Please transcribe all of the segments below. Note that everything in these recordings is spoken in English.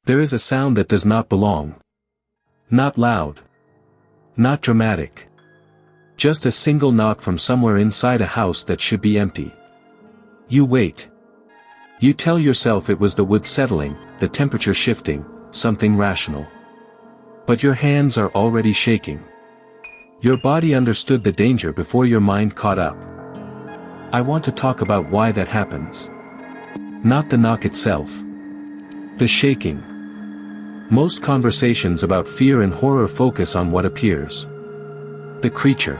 There is a sound that does not belong. Not loud. Not dramatic. Just a single knock from somewhere inside a house that should be empty. You wait. You tell yourself it was the wood settling, the temperature shifting, something rational. But your hands are already shaking. Your body understood the danger before your mind caught up. I want to talk about why that happens. Not the knock itself. The shaking. Most conversations about fear and horror focus on what appears. The creature.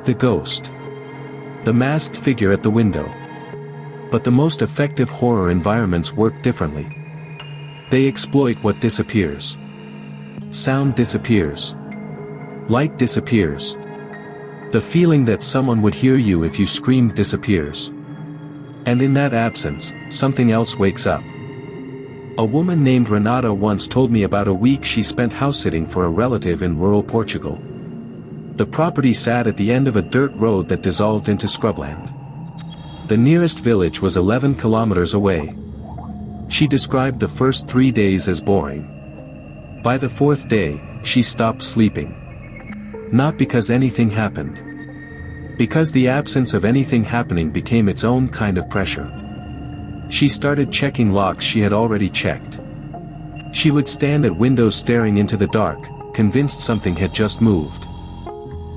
The ghost. The masked figure at the window. But the most effective horror environments work differently. They exploit what disappears. Sound disappears. Light disappears. The feeling that someone would hear you if you screamed disappears. And in that absence, something else wakes up. A woman named Renata once told me about a week she spent house-sitting for a relative in rural Portugal. The property sat at the end of a dirt road that dissolved into scrubland. The nearest village was 11 kilometers away. She described the first 3 days as boring. By the 4th day, she stopped sleeping. Not because anything happened. Because the absence of anything happening became its own kind of pressure. She started checking locks she had already checked. She would stand at windows staring into the dark, convinced something had just moved.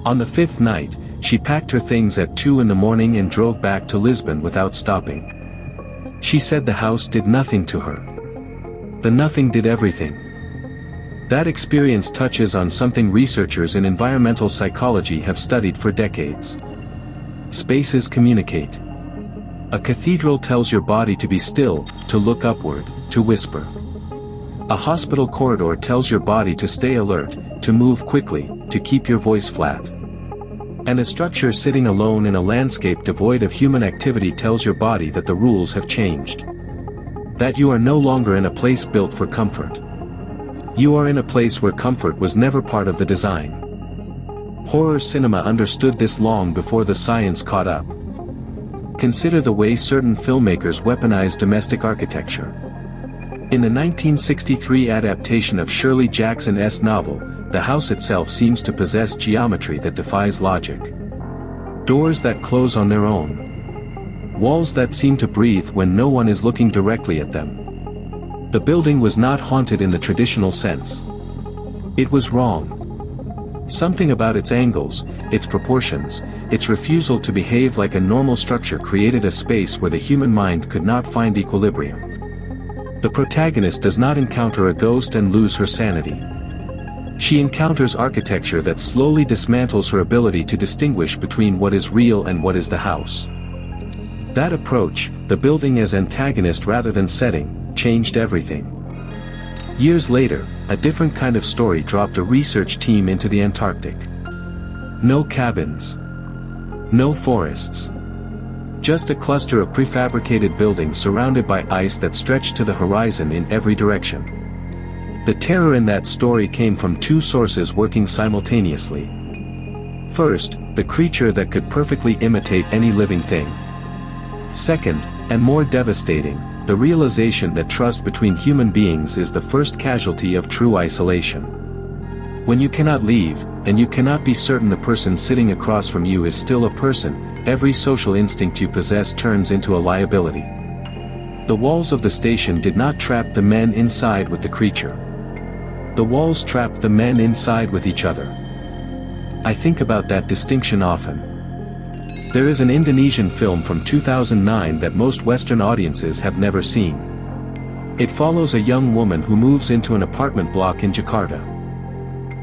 On the 5th night, she packed her things at 2 in the morning and drove back to Lisbon without stopping. She said the house did nothing to her. The nothing did everything. That experience touches on something researchers in environmental psychology have studied for decades. Spaces communicate. A cathedral tells your body to be still, to look upward, to whisper. A hospital corridor tells your body to stay alert, to move quickly, to keep your voice flat. And a structure sitting alone in a landscape devoid of human activity tells your body that the rules have changed. That you are no longer in a place built for comfort. You are in a place where comfort was never part of the design. Horror cinema understood this long before the science caught up. Consider the way certain filmmakers weaponize domestic architecture. In the 1963 adaptation of Shirley Jackson's novel, the house itself seems to possess geometry that defies logic. Doors that close on their own. Walls that seem to breathe when no one is looking directly at them. The building was not haunted in the traditional sense. It was wrong. Something about its angles, its proportions, its refusal to behave like a normal structure created a space where the human mind could not find equilibrium. The protagonist does not encounter a ghost and lose her sanity. She encounters architecture that slowly dismantles her ability to distinguish between what is real and what is the house. That approach, the building as antagonist rather than setting, changed everything. Years later, a different kind of story dropped a research team into the Antarctic. No cabins. No forests. Just a cluster of prefabricated buildings surrounded by ice that stretched to the horizon in every direction. The terror in that story came from two sources working simultaneously. First, the creature that could perfectly imitate any living thing. Second, and more devastating, the realization that trust between human beings is the first casualty of true isolation. When you cannot leave, and you cannot be certain the person sitting across from you is still a person, every social instinct you possess turns into a liability. The walls of the station did not trap the men inside with the creature. The walls trapped the men inside with each other. I think about that distinction often. There is an Indonesian film from 2009 that most Western audiences have never seen. It follows a young woman who moves into an apartment block in Jakarta.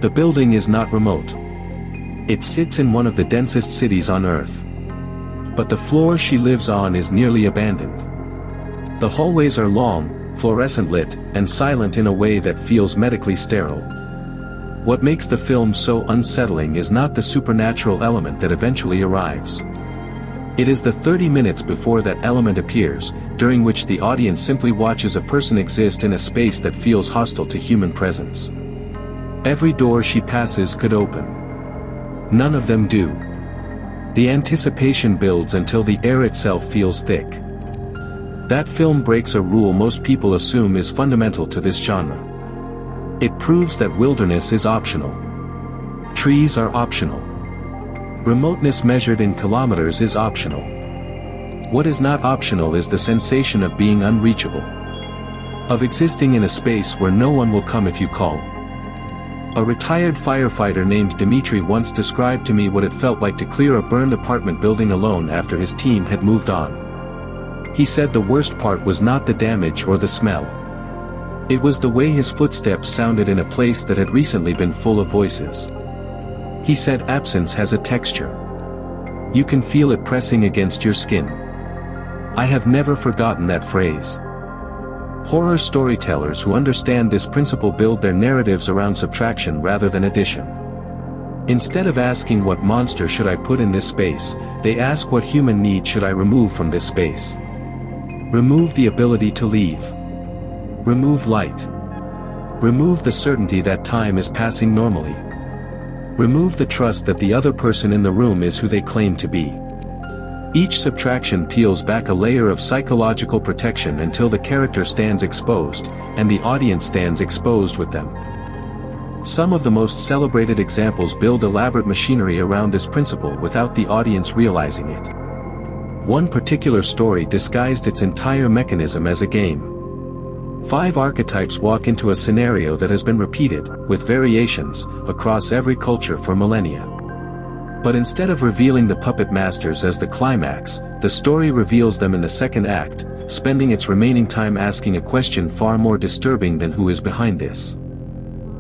The building is not remote. It sits in one of the densest cities on Earth. But the floor she lives on is nearly abandoned. The hallways are long, fluorescent lit, and silent in a way that feels medically sterile. What makes the film so unsettling is not the supernatural element that eventually arrives. It is the 30 minutes before that element appears, during which the audience simply watches a person exist in a space that feels hostile to human presence. Every door she passes could open. None of them do. The anticipation builds until the air itself feels thick. That film breaks a rule most people assume is fundamental to this genre. It proves that wilderness is optional. Trees are optional. Remoteness measured in kilometers is optional. What is not optional is the sensation of being unreachable. Of existing in a space where no one will come if you call. A retired firefighter named Dimitri once described to me what it felt like to clear a burned apartment building alone after his team had moved on. He said the worst part was not the damage or the smell. It was the way his footsteps sounded in a place that had recently been full of voices. He said absence has a texture. You can feel it pressing against your skin. I have never forgotten that phrase. Horror storytellers who understand this principle build their narratives around subtraction rather than addition. Instead of asking what monster should I put in this space, they ask what human need should I remove from this space. Remove the ability to leave. Remove light. Remove the certainty that time is passing normally. Remove the trust that the other person in the room is who they claim to be. Each subtraction peels back a layer of psychological protection until the character stands exposed, and the audience stands exposed with them. Some of the most celebrated examples build elaborate machinery around this principle without the audience realizing it. One particular story disguised its entire mechanism as a game. 5 archetypes walk into a scenario that has been repeated, with variations, across every culture for millennia. But instead of revealing the puppet masters as the climax, the story reveals them in the second act, spending its remaining time asking a question far more disturbing than who is behind this.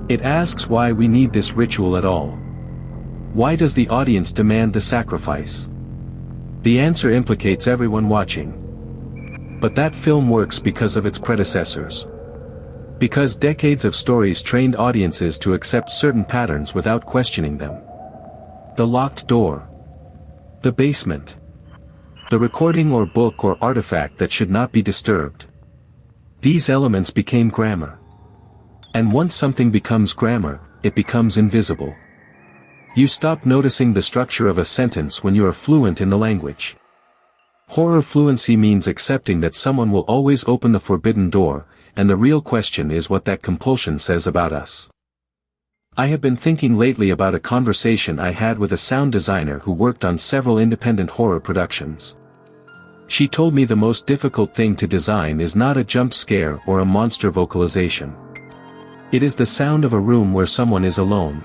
It asks why we need this ritual at all. Why does the audience demand the sacrifice? The answer implicates everyone watching. But that film works because of its predecessors. Because decades of stories trained audiences to accept certain patterns without questioning them. The locked door. The basement. The recording or book or artifact that should not be disturbed. These elements became grammar. And once something becomes grammar, it becomes invisible. You stop noticing the structure of a sentence when you are fluent in the language. Horror fluency means accepting that someone will always open the forbidden door, and the real question is what that compulsion says about us. I have been thinking lately about a conversation I had with a sound designer who worked on several independent horror productions. She told me the most difficult thing to design is not a jump scare or a monster vocalization. It is the sound of a room where someone is alone.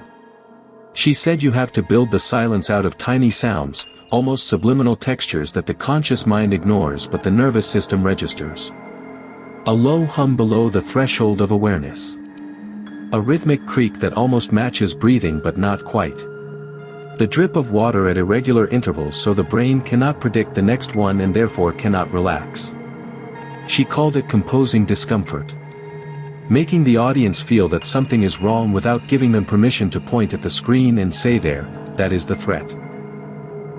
She said you have to build the silence out of tiny sounds, almost subliminal textures that the conscious mind ignores but the nervous system registers. A low hum below the threshold of awareness. A rhythmic creak that almost matches breathing but not quite. The drip of water at irregular intervals so the brain cannot predict the next one and therefore cannot relax. She called it composing discomfort. Making the audience feel that something is wrong without giving them permission to point at the screen and say there, that is the threat.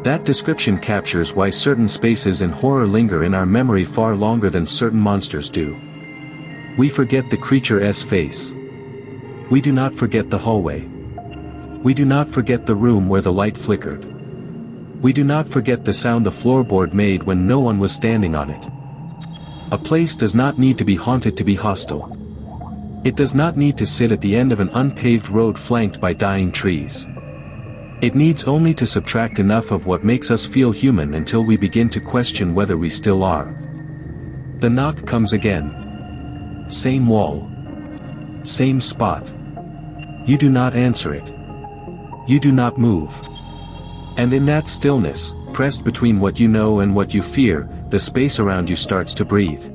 That description captures why certain spaces in horror linger in our memory far longer than certain monsters do. We forget the creature's face. We do not forget the hallway. We do not forget the room where the light flickered. We do not forget the sound the floorboard made when no one was standing on it. A place does not need to be haunted to be hostile. It does not need to sit at the end of an unpaved road flanked by dying trees. It needs only to subtract enough of what makes us feel human until we begin to question whether we still are. The knock comes again. Same wall. Same spot. You do not answer it. You do not move. And in that stillness, pressed between what you know and what you fear, the space around you starts to breathe.